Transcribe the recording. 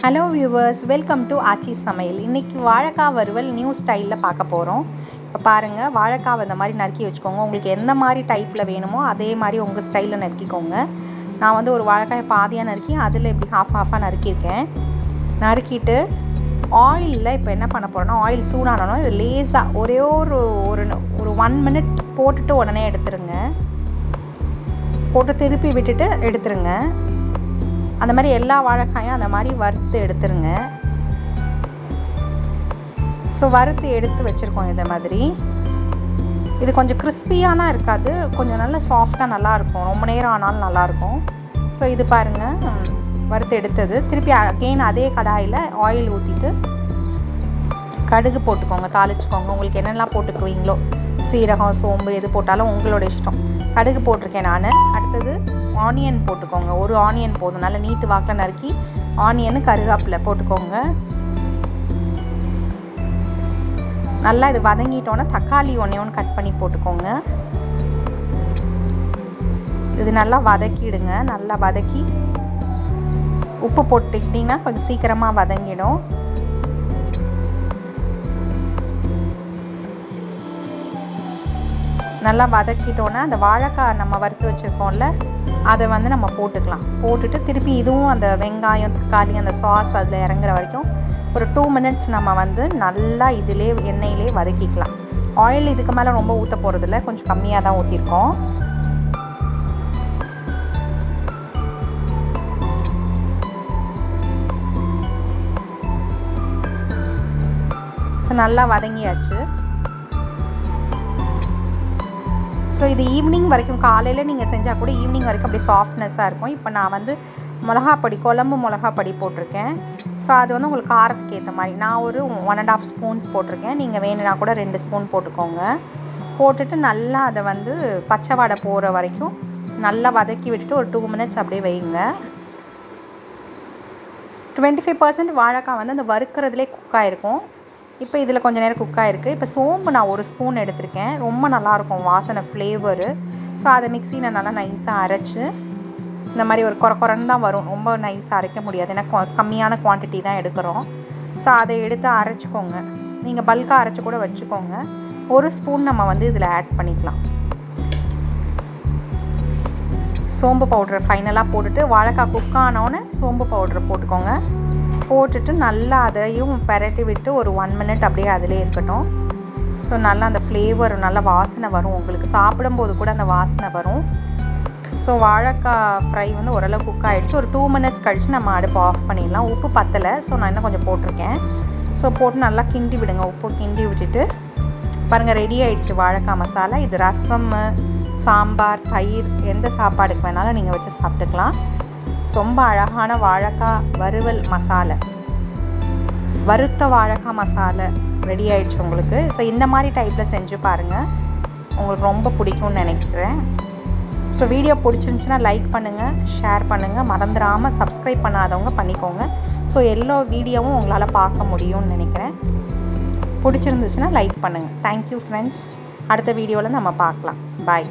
Hello viewers, welcome to ஆச்சி சமையல். இன்றைக்கி வாழைக்காய் வறுவல் நியூ ஸ்டைலில் பார்க்க போகிறோம். இப்போ பாருங்கள், வாழைக்காய் இந்த மாதிரி நறுக்கி வச்சுக்கோங்க. உங்களுக்கு எந்த மாதிரி டைப்பில் வேணுமோ அதே மாதிரி உங்கள் ஸ்டைலில் நறுக்கிக்கோங்க. நான் வந்து ஒரு வாழைக்காயை பாதியாக நறுக்கி அதில் இப்படி ஹாஃபாக நறுக்கியிருக்கேன். நறுக்கிட்டு ஆயிலில் இப்போ என்ன பண்ண போகிறோன்னா, ஆயில் சூடானோன்னா இது லேஸாக ஒரே ஒரு 1 மினிட் போட்டுட்டு உடனே எடுத்துருங்க. போட்டு திருப்பி விட்டுட்டு எடுத்துருங்க. அந்த மாதிரி எல்லா வாழைக்காயும் அந்த மாதிரி வறுத்து எடுத்துருங்க. ஸோ வறுத்து எடுத்து வச்சுருக்கோம். இதை மாதிரி இது கொஞ்சம் கிறிஸ்பியானா இருக்காது, கொஞ்சம் நல்லா சாஃப்டாக நல்லாயிருக்கும், ரொம்ப நேரம் ஆனாலும் நல்லாயிருக்கும். ஸோ இது பாருங்கள், வறுத்து எடுத்தது. திருப்பி அகெயின் அதே கடாயில் ஆயில் ஊற்றிட்டு கடுகு போட்டுக்கோங்க, தாளிச்சுக்கோங்க. உங்களுக்கு என்னெல்லாம் போட்டுக்குவீங்களோ, சீரகம், சோம்பு எது போட்டாலும் உங்களோட இஷ்டம். கடுகு போட்டிருக்கேன் நான். அடுத்தது ஆனியன் போட்டுக்கோங்க. ஒரு ஆனியன் போதும், நல்லா நீட்டு வாக்கில் நறுக்கி ஆனியனு கருவேப்பிலை போட்டுக்கோங்க. நல்லா இது வதங்கிட்டோன்னா தக்காளி ஒன்று கட் பண்ணி போட்டுக்கோங்க. இது நல்லா வதக்கிடுங்க. நல்லா வதக்கி உப்பு போட்டுக்கிட்டிங்கன்னா கொஞ்சம் சீக்கிரமாக வதங்கிடும். நல்லா வதக்கிட்டோன்னா அந்த வாழைக்காய் நம்ம வறுத்து வச்சுருக்கோம்ல, அதை வந்து நம்ம போட்டுக்கலாம். போட்டுட்டு திருப்பி இதுவும் அந்த வெங்காயம், தக்காளி, அந்த சாஸ் அதில் இறங்குற வரைக்கும் ஒரு 2 மினிட்ஸ் நம்ம வந்து நல்லா இதிலே எண்ணெயிலே வதக்கிக்கலாம். ஆயில் இதுக்கு மேலே ரொம்ப ஊற்ற போகிறதில்ல, கொஞ்சம் கம்மியாக தான் ஊற்றிருக்கோம். ஸோ நல்லா வதங்கியாச்சு. ஸோ இது ஈவினிங் வரைக்கும், காலையில் நீங்கள் செஞ்சால் கூட ஈவினிங் வரைக்கும் அப்படியே சாஃப்ட்னஸாக இருக்கும். இப்போ நான் வந்து மிளகாப்பொடி, குழம்பு மிளகாப்பொடி போட்டிருக்கேன். ஸோ அது வந்து உங்களுக்கு காரத்துக்கு ஏற்ற மாதிரி நான் ஒரு 1.5 ஸ்பூன்ஸ் போட்டிருக்கேன். நீங்கள் வேணும்னா கூட 2 ஸ்பூன் போட்டுக்கோங்க. போட்டுட்டு நல்லா அதை வந்து பச்சை வாடை போகிற வரைக்கும் நல்லா வதக்கி விட்டுட்டு ஒரு 2 மினிட்ஸ் அப்படியே வைங்க. 25% வாழைக்காய் வந்து அந்த வறுக்கிறதுலே குக் ஆகிருக்கும். இப்போ இதில் கொஞ்சம் நேரம் குக் ஆகிருக்கு. இப்போ சோம்பு நான் 1 ஸ்பூன் எடுத்திருக்கேன். ரொம்ப நல்லாயிருக்கும் வாசனை, ஃப்ளேவரு. ஸோ அதை மிக்சியில் நல்லா நைஸாக அரைச்சி இந்த மாதிரி ஒரு குறன்னு தான் வரும், ரொம்ப நைஸாக அரைக்க முடியாது, ஏன்னா கம்மியான குவான்டிட்டி தான் எடுக்கிறோம். ஸோ அதை எடுத்து அரைச்சிக்கோங்க. நீங்கள் பல்காக அரைச்சி கூட வச்சுக்கோங்க. 1 ஸ்பூன் நம்ம வந்து இதில் ஆட் பண்ணிக்கலாம். சோம்பு பவுட்ரு ஃபைனலாக போட்டுட்டு வாழைக்காய் குக் ஆனோன்னே சோம்பு பவுட்ரு போட்டுக்கோங்க. போட்டுட்டு நல்லா அதையும் பெரட்டி விட்டு ஒரு 1 மினிட் அப்படியே அதிலே இருக்கட்டும். ஸோ நல்லா அந்த ஃப்ளேவர், நல்ல வாசனை வரும், உங்களுக்கு சாப்பிடும்போது கூட அந்த வாசனை வரும். ஸோ வாழைக்காய் ஃப்ரை வந்து ஓரளவு குக் ஆகிடுச்சு. ஒரு 2 மினிட்ஸ் கழித்து நம்ம அடுப்பு ஆஃப் பண்ணிடலாம். உப்பு பத்தலை, ஸோ நான் இன்னும் கொஞ்சம் போட்டிருக்கேன். ஸோ போட்டு நல்லா கிண்டி விடுங்க. உப்பு கிண்டி விட்டுட்டு பாருங்கள், ரெடி ஆகிடுச்சு வாழைக்காய் மசாலா. இது ரசம், சாம்பார், தயிர், எந்த சாப்பாடுக்கு வேணாலும் நீங்கள் வச்சு சாப்பிட்டுக்கலாம். ரொம்ப அழகான வாழைக்காய் வறுவல் மசாலா, வறுத்த வாழைக்காய் மசாலா ரெடி ஆகிடுச்சு உங்களுக்கு. ஸோ இந்த மாதிரி டைப்பில் செஞ்சு பாருங்கள், உங்களுக்கு ரொம்ப பிடிக்கும்னு நினைக்கிறேன். ஸோ வீடியோ பிடிச்சிருந்துச்சின்னா லைக் பண்ணுங்கள், ஷேர் பண்ணுங்கள், மறந்துடாமல் சப்ஸ்கிரைப் பண்ணாதவங்க பண்ணிக்கோங்க. ஸோ எல்லா வீடியோவும் உங்களால் பார்க்க முடியும்னு நினைக்கிறேன். பிடிச்சிருந்துச்சுன்னா லைக் பண்ணுங்கள். Thank you friends. அடுத்த வீடியோவில் நம்ம பார்க்கலாம். பாய்.